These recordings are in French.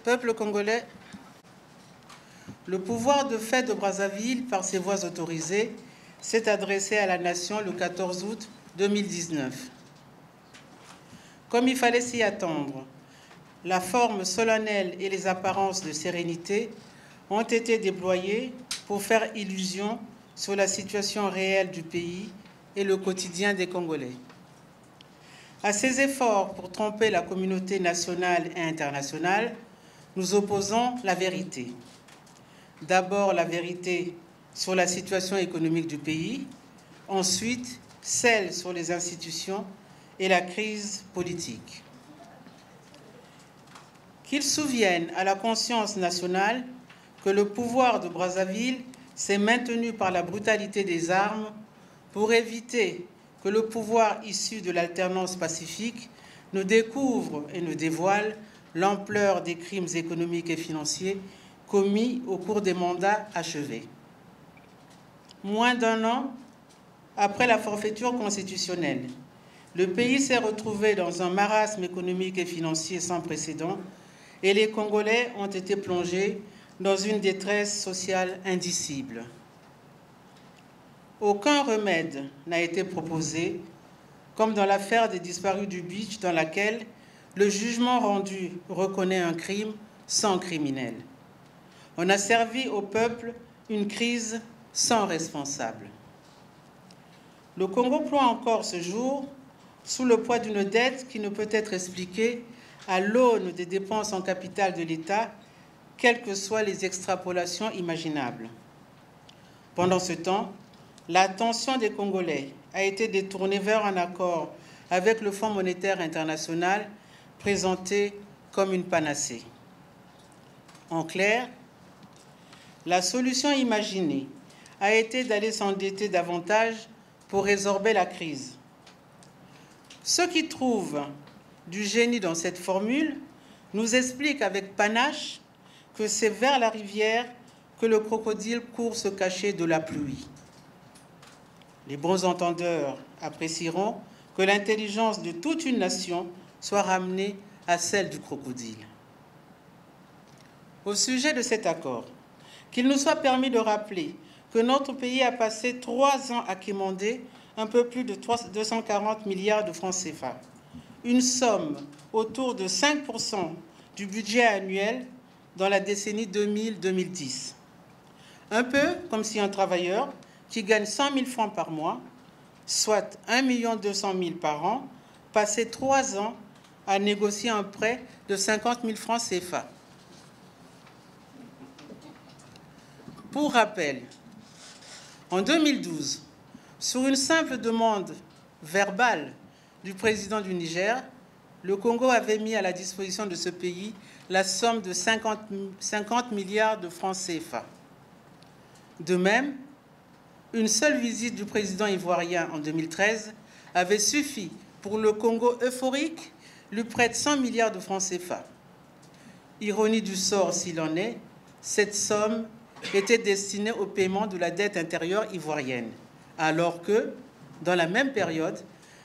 Peuple congolais, le pouvoir de fait de Brazzaville, par ses voies autorisées, s'est adressé à la nation le 14 août 2019. Comme il fallait s'y attendre, la forme solennelle et les apparences de sérénité ont été déployées pour faire illusion sur la situation réelle du pays et le quotidien des Congolais. À ces efforts pour tromper la communauté nationale et internationale, nous opposons la vérité. D'abord, la vérité sur la situation économique du pays, ensuite, celle sur les institutions et la crise politique. Qu'ils souviennent à la conscience nationale que le pouvoir de Brazzaville s'est maintenu par la brutalité des armes pour éviter que le pouvoir issu de l'alternance pacifique ne découvre et ne dévoile l'ampleur des crimes économiques et financiers commis au cours des mandats achevés. Moins d'un an après la forfaiture constitutionnelle, le pays s'est retrouvé dans un marasme économique et financier sans précédent et les Congolais ont été plongés dans une détresse sociale indicible. Aucun remède n'a été proposé, comme dans l'affaire des disparus du Beach, dans laquelle le jugement rendu reconnaît un crime sans criminel. On a servi au peuple une crise sans responsable. Le Congo ploie encore ce jour sous le poids d'une dette qui ne peut être expliquée à l'aune des dépenses en capital de l'État, quelles que soient les extrapolations imaginables. Pendant ce temps, l'attention des Congolais a été détournée vers un accord avec le Fonds monétaire international présenté comme une panacée. En clair, la solution imaginée a été d'aller s'endetter davantage pour résorber la crise. Ceux qui trouvent du génie dans cette formule nous expliquent avec panache que c'est vers la rivière que le crocodile court se cacher de la pluie. Les bons entendeurs apprécieront que l'intelligence de toute une nation soit ramenée à celle du crocodile. Au sujet de cet accord, qu'il nous soit permis de rappeler que notre pays a passé 3 ans à quémander un peu plus de 240 milliards de francs CFA, une somme autour de 5% du budget annuel dans la décennie 2000-2010. Un peu comme si un travailleur qui gagne 100 000 francs par mois, soit 1 200 000 par an, passait 3 ans à négocier un prêt de 50 000 francs CFA. Pour rappel, en 2012, sur une simple demande verbale du président du Niger, le Congo avait mis à la disposition de ce pays la somme de 50 milliards de francs CFA. De même, une seule visite du président ivoirien en 2013 avait suffi pour le Congo euphorique lui prête 100 milliards de francs CFA. Ironie du sort s'il en est, cette somme était destinée au paiement de la dette intérieure ivoirienne, alors que, dans la même période,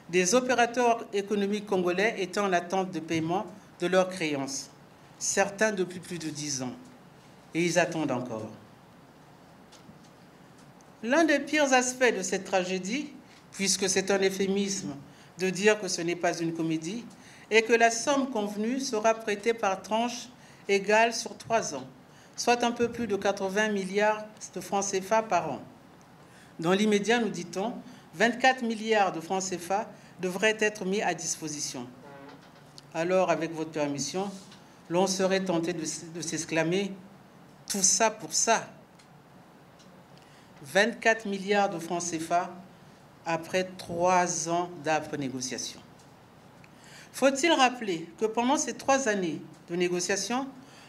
des opérateurs économiques congolais étaient en attente de paiement de leurs créances, certains depuis plus de 10 ans, et ils attendent encore. L'un des pires aspects de cette tragédie, puisque c'est un euphémisme de dire que ce n'est pas une comédie, est que la somme convenue sera prêtée par tranches égales sur 3 ans, soit un peu plus de 80 milliards de francs CFA par an. Dans l'immédiat, nous dit-on, 24 milliards de francs CFA devraient être mis à disposition. Alors, avec votre permission, l'on serait tenté de s'exclamer « tout ça pour ça ». 24 milliards de francs CFA après 3 ans d'âpres négociations. Faut-il rappeler que pendant ces 3 années de négociations,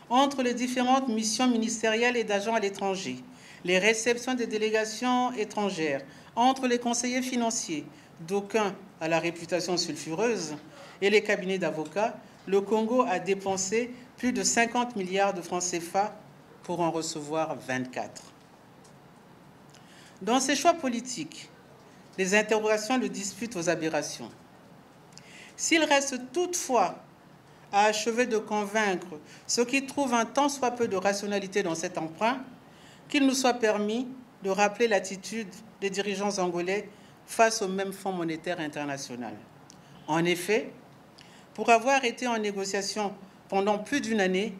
entre les différentes missions ministérielles et d'agents à l'étranger, les réceptions des délégations étrangères, entre les conseillers financiers, d'aucuns à la réputation sulfureuse, et les cabinets d'avocats, le Congo a dépensé plus de 50 milliards de francs CFA pour en recevoir 24. Dans ces choix politiques, les interrogations le disputent aux aberrations. S'il reste toutefois a achevé de convaincre ceux qui trouvent un tant soit peu de rationalité dans cet emprunt qu'il nous soit permis de rappeler l'attitude des dirigeants angolais face au même Fonds monétaire international. En effet, pour avoir été en négociation pendant plus d'une année,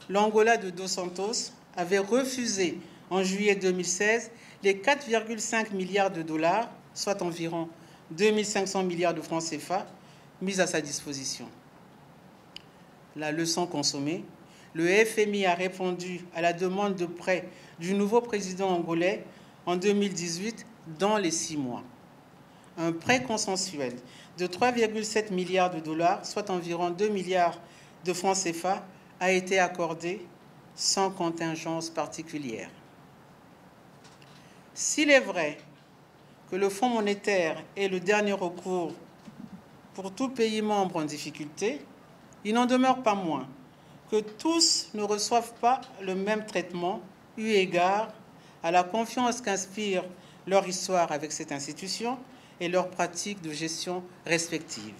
l'Angola de Dos Santos avait refusé en juillet 2016 les 4,5 milliards de dollars, soit environ 2500 milliards de francs CFA, mis à sa disposition. La leçon consommée, le FMI a répondu à la demande de prêt du nouveau président angolais en 2018 dans les 6 mois. Un prêt consensuel de 3,7 milliards de dollars, soit environ 2 milliards de francs CFA, a été accordé sans contingence particulière. S'il est vrai que le Fonds monétaire est le dernier recours pour tout pays membre en difficulté, il n'en demeure pas moins que tous ne reçoivent pas le même traitement eu égard à la confiance qu'inspire leur histoire avec cette institution et leurs pratiques de gestion respectives.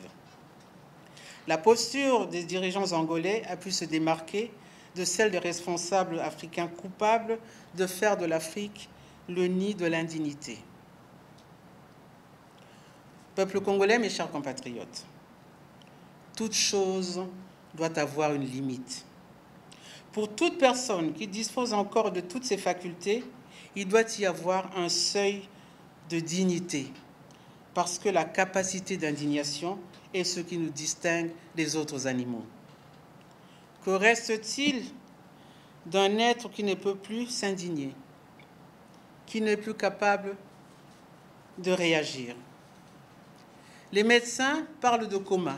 La posture des dirigeants angolais a pu se démarquer de celle des responsables africains coupables de faire de l'Afrique le nid de l'indignité. Peuple congolais, mes chers compatriotes, toute chose doit avoir une limite. Pour toute personne qui dispose encore de toutes ses facultés, il doit y avoir un seuil de dignité, parce que la capacité d'indignation est ce qui nous distingue des autres animaux. Que reste-t-il d'un être qui ne peut plus s'indigner, qui n'est plus capable de réagir? Les médecins parlent de coma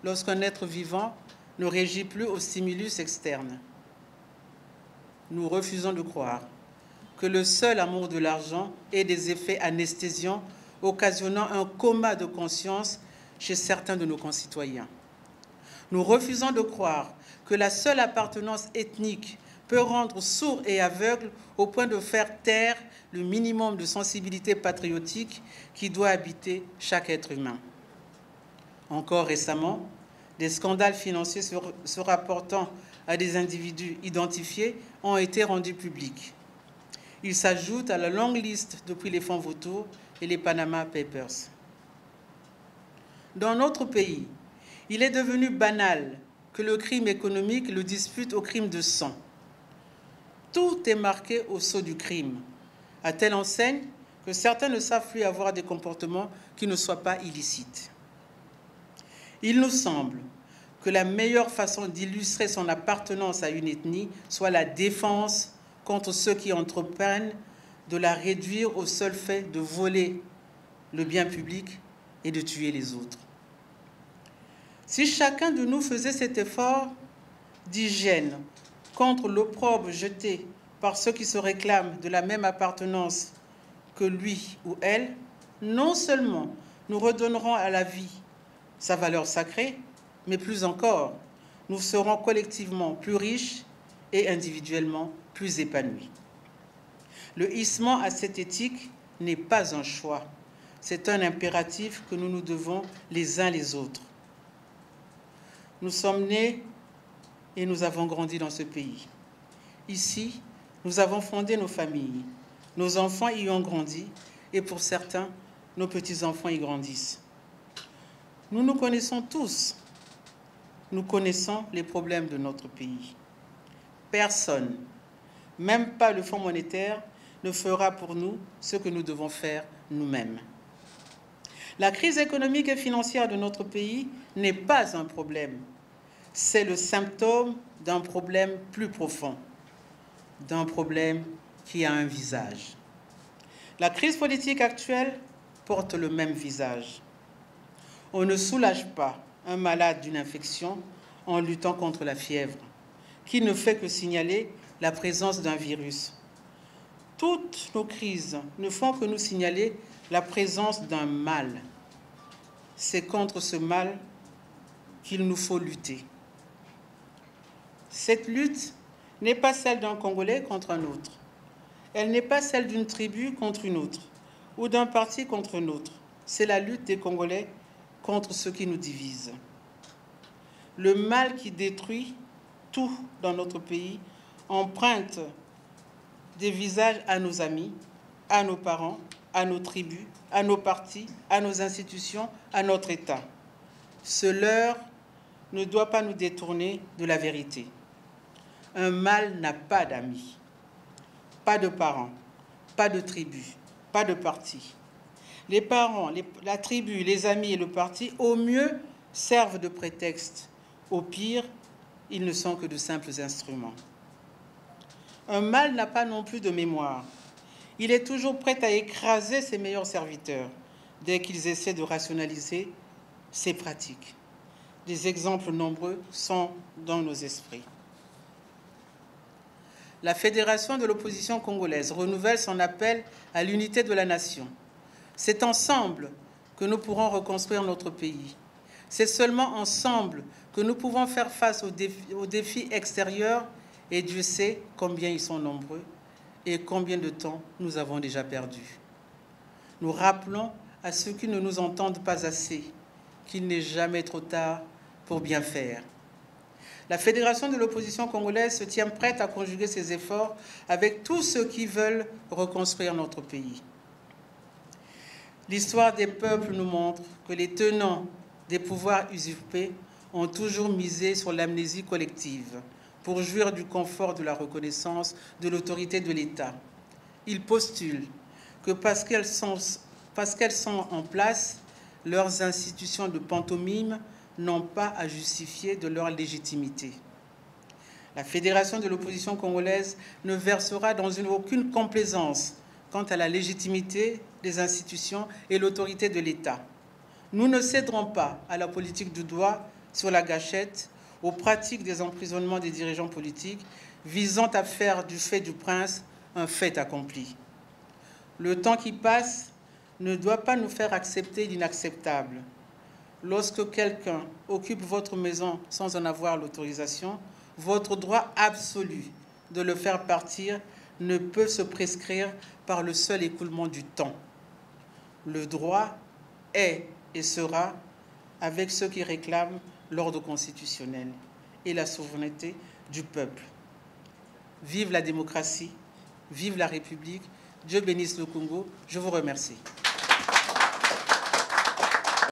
lorsqu'un être vivant ne réagit plus aux stimulus externes. Nous refusons de croire que le seul amour de l'argent ait des effets anesthésiants occasionnant un coma de conscience chez certains de nos concitoyens. Nous refusons de croire que la seule appartenance ethnique peut rendre sourd et aveugle au point de faire taire le minimum de sensibilité patriotique qui doit habiter chaque être humain. Encore récemment, des scandales financiers se rapportant à des individus identifiés ont été rendus publics. Ils s'ajoutent à la longue liste depuis les fonds vautours et les Panama Papers. Dans notre pays, il est devenu banal que le crime économique le dispute au crime de sang. Tout est marqué au sceau du crime, à telle enseigne que certains ne savent plus avoir des comportements qui ne soient pas illicites. Il nous semble que la meilleure façon d'illustrer son appartenance à une ethnie soit la défense contre ceux qui entreprennent de la réduire au seul fait de voler le bien public et de tuer les autres. Si chacun de nous faisait cet effort d'hygiène contre l'opprobre jeté par ceux qui se réclament de la même appartenance que lui ou elle, non seulement nous redonnerons à la vie sa valeur sacrée, mais plus encore, nous serons collectivement plus riches et individuellement plus épanouis. Le hissement à cette éthique n'est pas un choix, c'est un impératif que nous nous devons les uns les autres. Nous sommes nés et nous avons grandi dans ce pays. Ici, nous avons fondé nos familles. Nos enfants y ont grandi et pour certains, nos petits-enfants y grandissent. Nous nous connaissons tous. Nous connaissons les problèmes de notre pays. Personne, même pas le Fonds monétaire, ne fera pour nous ce que nous devons faire nous-mêmes. La crise économique et financière de notre pays n'est pas un problème. C'est le symptôme d'un problème plus profond, d'un problème qui a un visage. La crise politique actuelle porte le même visage. On ne soulage pas un malade d'une infection en luttant contre la fièvre, qui ne fait que signaler la présence d'un virus. Toutes nos crises ne font que nous signaler la présence d'un mal. C'est contre ce mal qu'il nous faut lutter. Cette lutte n'est pas celle d'un Congolais contre un autre. Elle n'est pas celle d'une tribu contre une autre, ou d'un parti contre un autre. C'est la lutte des Congolais contre ce qui nous divise. le mal qui détruit tout dans notre pays emprunte des visages à nos amis, à nos parents, à nos tribus, à nos partis, à nos institutions, à notre État. Ce leurre ne doit pas nous détourner de la vérité. Un mal n'a pas d'amis, pas de parents, pas de tribus, pas de partis. Les parents, la tribu, les amis et le parti, au mieux, servent de prétexte. Au pire, ils ne sont que de simples instruments. Un mal n'a pas non plus de mémoire. Il est toujours prêt à écraser ses meilleurs serviteurs dès qu'ils essaient de rationaliser ses pratiques. Des exemples nombreux sont dans nos esprits. La Fédération de l'opposition congolaise renouvelle son appel à l'unité de la nation. C'est ensemble que nous pourrons reconstruire notre pays. C'est seulement ensemble que nous pouvons faire face aux défis extérieurs, et Dieu sait combien ils sont nombreux et combien de temps nous avons déjà perdu. Nous rappelons à ceux qui ne nous entendent pas assez qu'il n'est jamais trop tard pour bien faire. La Fédération de l'opposition congolaise se tient prête à conjuguer ses efforts avec tous ceux qui veulent reconstruire notre pays. L'histoire des peuples nous montre que les tenants des pouvoirs usurpés ont toujours misé sur l'amnésie collective pour jouir du confort de la reconnaissance de l'autorité de l'État. Ils postulent que parce qu'elles sont en place, leurs institutions de pantomime n'ont pas à justifier de leur légitimité. La Fédération de l'opposition congolaise ne versera dans aucune complaisance quant à la légitimité des institutions et l'autorité de l'État. Nous ne céderons pas à la politique du doigt sur la gâchette, aux pratiques des emprisonnements des dirigeants politiques visant à faire du fait du prince un fait accompli. Le temps qui passe ne doit pas nous faire accepter l'inacceptable. Lorsque quelqu'un occupe votre maison sans en avoir l'autorisation, votre droit absolu de le faire partir ne peut se prescrire par le seul écoulement du temps. Le droit est et sera avec ceux qui réclament l'ordre constitutionnel et la souveraineté du peuple. Vive la démocratie, vive la République, Dieu bénisse le Congo, je vous remercie.